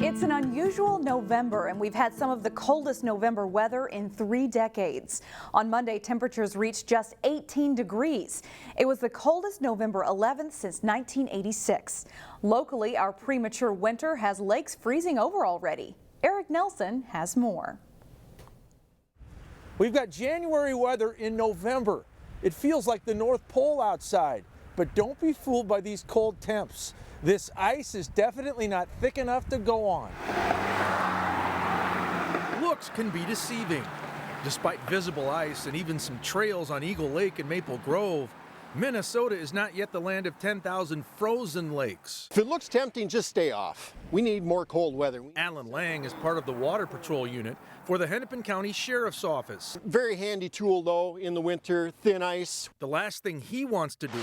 It's an unusual November, and we've had some of the coldest November weather in 3 decades. On Monday, temperatures reached just 18 degrees. It was the coldest November 11th since 1986. Locally, our premature winter has lakes freezing over already. Eric Nelson has more. We've got January weather in November. It feels like the North Pole outside, but don't be fooled by these cold temps. This ice is definitely not thick enough to go on. Looks can be deceiving. Despite visible ice and even some trails on Eagle Lake and Maple Grove, Minnesota is not yet the land of 10,000 frozen lakes. If it looks tempting, just stay off. We need more cold weather. Alan Lang is part of the Water Patrol unit for the Hennepin County Sheriff's Office. Very handy tool though in the winter, thin ice. The last thing he wants to do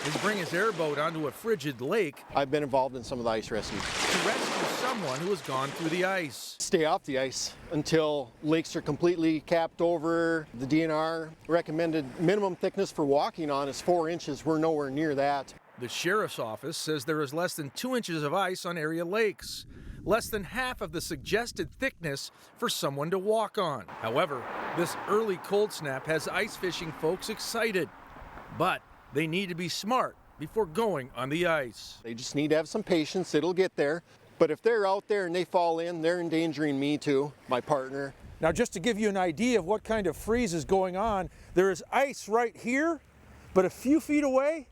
is bring his airboat onto a frigid lake. I've been involved in some of the ice rescues. To rescue someone who has gone through the ice. Stay off the ice until lakes are completely capped over. The DNR recommended minimum thickness for walking on is 4 inches. We're nowhere near that. The Sheriff's Office says there is less than 2 inches of ice on area lakes, less than half of the suggested thickness for someone to walk on. However, this early cold snap has ice fishing folks excited, but they need to be smart before going on the ice. They just need to have some patience. It'll get there. But if they're out there and they fall in, they're endangering me too, my partner. Now, just to give you an idea of what kind of freeze is going on, there is ice right here, but a few feet away,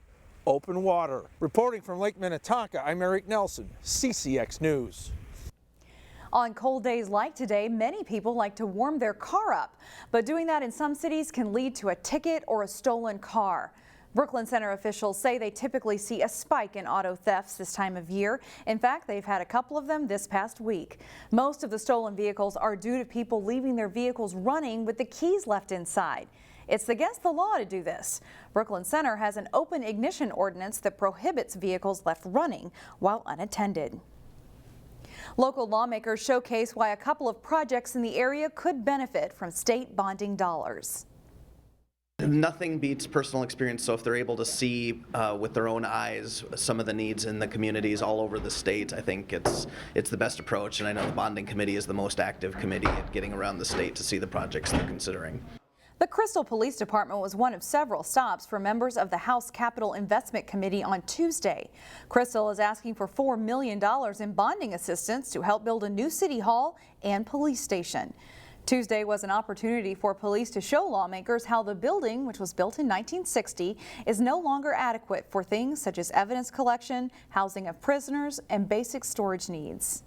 open water. Reporting from Lake Minnetonka, I'm Eric Nelson, CCX News. On cold days like today, many people like to warm their car up, but doing that in some cities can lead to a ticket or a stolen car. Brooklyn Center officials say they typically see a spike in auto thefts this time of year. In fact, they've had a couple of them this past week. Most of the stolen vehicles are due to people leaving their vehicles running with the keys left inside. It's against the law to do this. Brooklyn Center has an open ignition ordinance that prohibits vehicles left running while unattended. Local lawmakers showcase why a couple of projects in the area could benefit from state bonding dollars. Nothing beats personal experience, so if they're able to see with their own eyes some of the needs in the communities all over the state, I think it's the best approach, and I know the bonding committee is the most active committee at getting around the state to see the projects they're considering. The Crystal Police Department was one of several stops for members of the House Capital Investment Committee on Tuesday. Crystal is asking for $4 million in bonding assistance to help build a new city hall and police station. Tuesday was an opportunity for police to show lawmakers how the building, which was built in 1960, is no longer adequate for things such as evidence collection, housing of prisoners, and basic storage needs.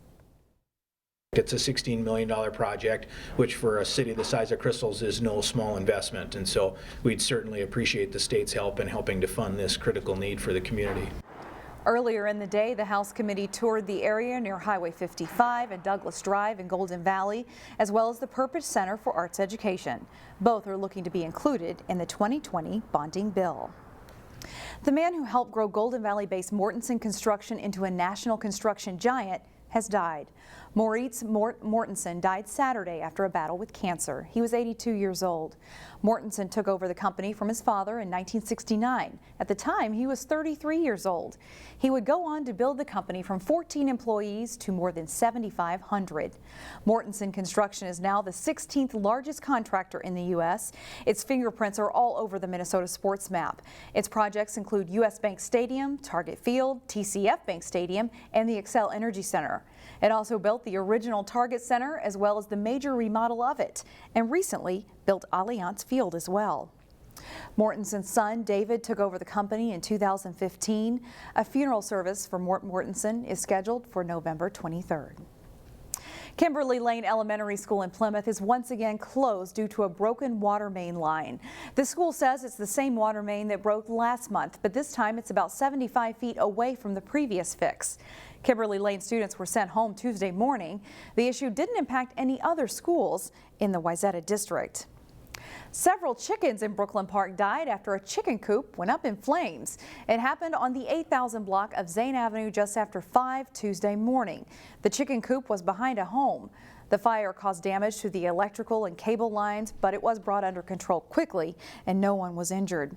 It's a $16 million project, which for a city the size of Crystal's is no small investment, and so we'd certainly appreciate the state's help in helping to fund this critical need for the community. Earlier in the day, the House committee toured the area near Highway 55 and Douglas Drive in Golden Valley, as well as the Purpose Center for Arts Education. Both are looking to be included in the 2020 bonding bill. The man who helped grow Golden Valley-based Mortenson Construction into a national construction giant has died. Mortenson died Saturday after a battle with cancer. He was 82 years old. Mortenson took over the company from his father in 1969. At the time, he was 33 years old. He would go on to build the company from 14 employees to more than 7,500. Mortenson Construction is now the 16th largest contractor in the U.S. Its fingerprints are all over the Minnesota sports map. Its projects include U.S. Bank Stadium, Target Field, TCF Bank Stadium, and the Xcel Energy Center. It also built the original Target Center as well as the major remodel of it, and recently built Allianz Field as well. Mortenson's son, David, took over the company in 2015. A funeral service for Mort Mortenson is scheduled for November 23rd. Kimberly Lane Elementary School in Plymouth is once again closed due to a broken water main line. The school says it's the same water main that broke last month, but this time it's about 75 feet away from the previous fix. Kimberly Lane students were sent home Tuesday morning. The issue didn't impact any other schools in the Wayzata district. Several chickens in Brooklyn Park died after a chicken coop went up in flames. It happened on the 8,000 block of Zane Avenue just after 5 Tuesday morning. The chicken coop was behind a home. The fire caused damage to the electrical and cable lines, but it was brought under control quickly and no one was injured.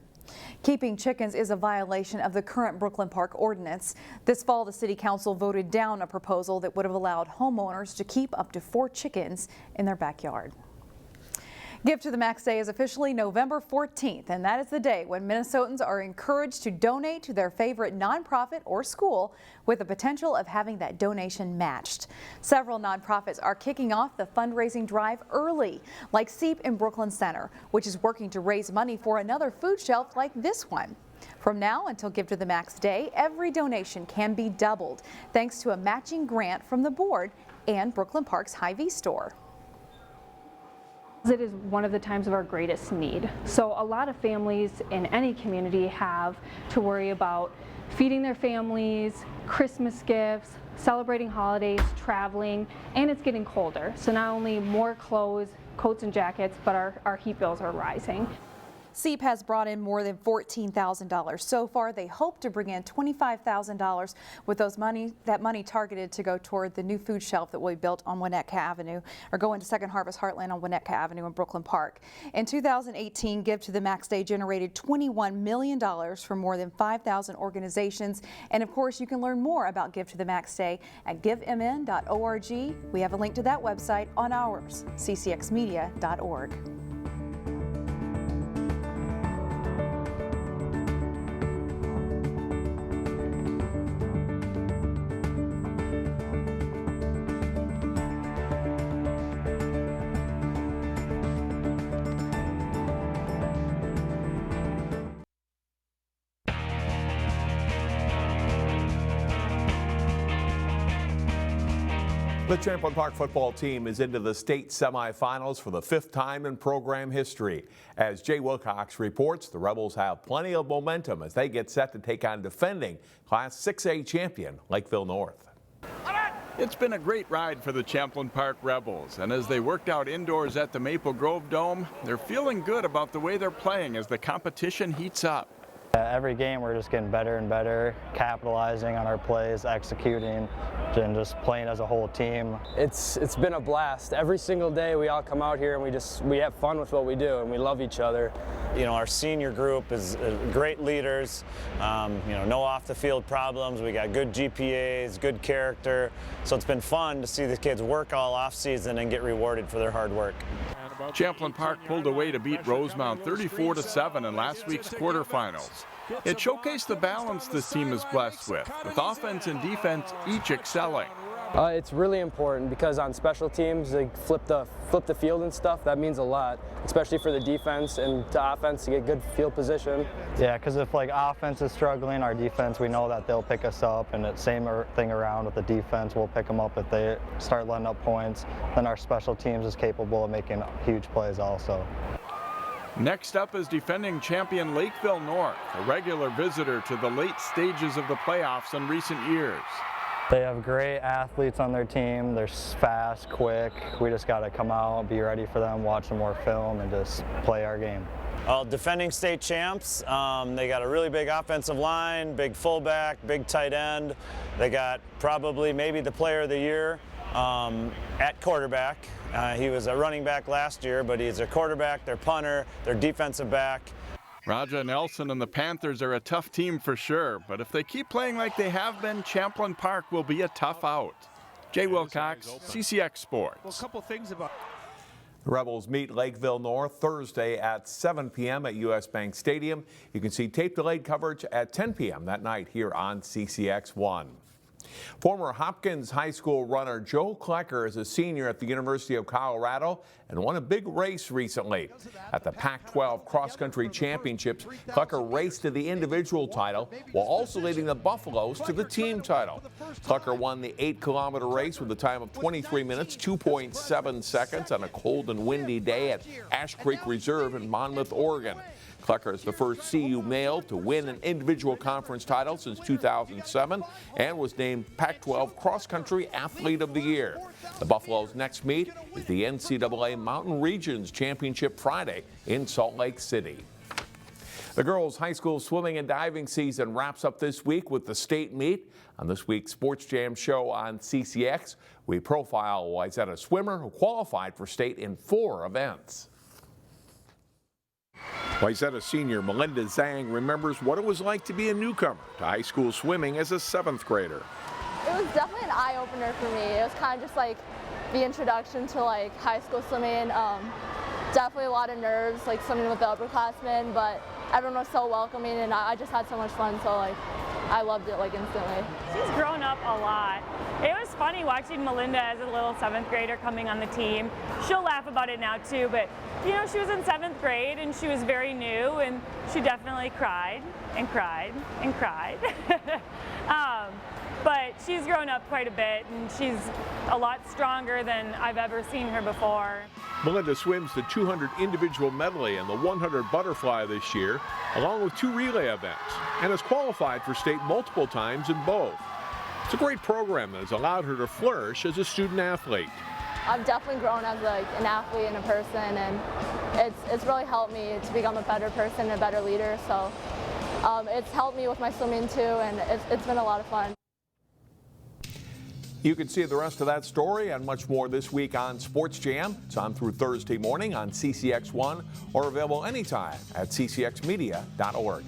Keeping chickens is a violation of the current Brooklyn Park Ordinance. This fall, the City Council voted down a proposal that would have allowed homeowners to keep up to 4 chickens in their backyard. Give to the Max Day is officially November 14th, and that is the day when Minnesotans are encouraged to donate to their favorite nonprofit or school with the potential of having that donation matched. Several nonprofits are kicking off the fundraising drive early, like CEAP in Brooklyn Center, which is working to raise money for another food shelf like this one. From now until Give to the Max Day, every donation can be doubled thanks to a matching grant from the board and Brooklyn Park's Hy-Vee store. It is one of the times of our greatest need. So a lot of families in any community have to worry about feeding their families, Christmas gifts, celebrating holidays, traveling, and it's getting colder. So not only more clothes, coats and jackets, but our heat bills are rising. CEAP has brought in more than $14,000 so far. They hope to bring in $25,000 with that money targeted to go toward the new food shelf that will be built on Winnetka Avenue, or go into Second Harvest Heartland on Winnetka Avenue in Brooklyn Park. In 2018, Give to the Max Day generated $21 million for more than 5,000 organizations. And of course, you can learn more about Give to the Max Day at givemn.org. We have a link to that website on ours, ccxmedia.org. The Champlin Park football team is into the state semifinals for the 5th time in program history. As Jay Wilcox reports, the Rebels have plenty of momentum as they get set to take on defending Class 6A champion Lakeville North. It's been a great ride for the Champlin Park Rebels, and as they worked out indoors at the Maple Grove Dome, they're feeling good about the way they're playing as the competition heats up. Every game we're just getting better and better, capitalizing on our plays, executing, and just playing as a whole team. It's been a blast. Every single day we all come out here and we have fun with what we do, and we love each other. You know, our senior group is great leaders, no off the field problems. We got good GPAs, good character. So it's been fun to see the kids work all off season and get rewarded for their hard work. Champlin Park pulled away to beat Rosemount 34-7 in last week's quarterfinals. It showcased the balance this team is blessed with offense and defense each excelling. It's really important because on special teams, they flip the field and stuff. That means a lot, especially for the defense and to offense to get good field position. Yeah, because if like offense is struggling, our defense, we know that they'll pick us up, and the same thing around with the defense. We'll pick them up if they start letting up points. Then our special teams is capable of making huge plays also. Next up is defending champion Lakeville North, a regular visitor to the late stages of the playoffs in recent years. They have great athletes on their team. They're fast, quick. We just got to come out, be ready for them, watch some more film, and just play our game. Well, defending state champs, they got a really big offensive line, big fullback, big tight end. They got probably maybe the player of the year at quarterback. He was a running back last year, but he's a quarterback, their punter, their defensive back. Raja Nelson and the Panthers are a tough team for sure, but if they keep playing like they have been, Champlin Park will be a tough out. Jay Wilcox, CCX Sports. Well, a couple things about The Rebels meet Lakeville North Thursday at 7 p.m. at US Bank Stadium. You can see tape-delayed coverage at 10 p.m. that night here on CCX1. Former Hopkins High School runner Joe Klecker is a senior at the University of Colorado and won a big race recently. At the Pac-12 Cross-Country Championships, Klecker raced to the individual title while also leading the Buffaloes to the team title. Klecker won the 8-kilometer race with a time of 23 minutes, 2.7 seconds on a cold and windy day at Ash Creek Reserve in Monmouth, Oregon. Klecker is the first CU male to win an individual conference title since 2007 and was named Pac-12 Cross Country Athlete of the Year. The Buffaloes' next meet is the NCAA Mountain Regions Championship Friday in Salt Lake City. The girls' high school swimming and diving season wraps up this week with the state meet. On this week's Sports Jam show on CCX, we profile a Wayzata swimmer who qualified for state in 4 events. Wayzata senior Melinda Zhang remembers what it was like to be a newcomer to high school swimming as a 7th grader. It was definitely an eye-opener for me. It was kind of just like the introduction to like high school swimming. Definitely a lot of nerves, like swimming with the upperclassmen, but everyone was so welcoming and I just had so much fun, so like I loved it like instantly. She's grown up a lot. It was funny watching Melinda as a little 7th grader coming on the team. She'll laugh about it now too, but you know, she was in 7th grade and she was very new and she definitely cried and cried and cried. But she's grown up quite a bit and she's a lot stronger than I've ever seen her before. Melinda swims the 200 individual medley and the 100 butterfly this year, along with 2 relay events, and has qualified for state multiple times in both. It's a great program that has allowed her to flourish as a student athlete. I've definitely grown as like an athlete and a person, and it's really helped me to become a better person and a better leader. So it's helped me with my swimming too, and it's been a lot of fun. You can see the rest of that story and much more this week on Sports Jam. It's on through Thursday morning on CCX1 or available anytime at ccxmedia.org.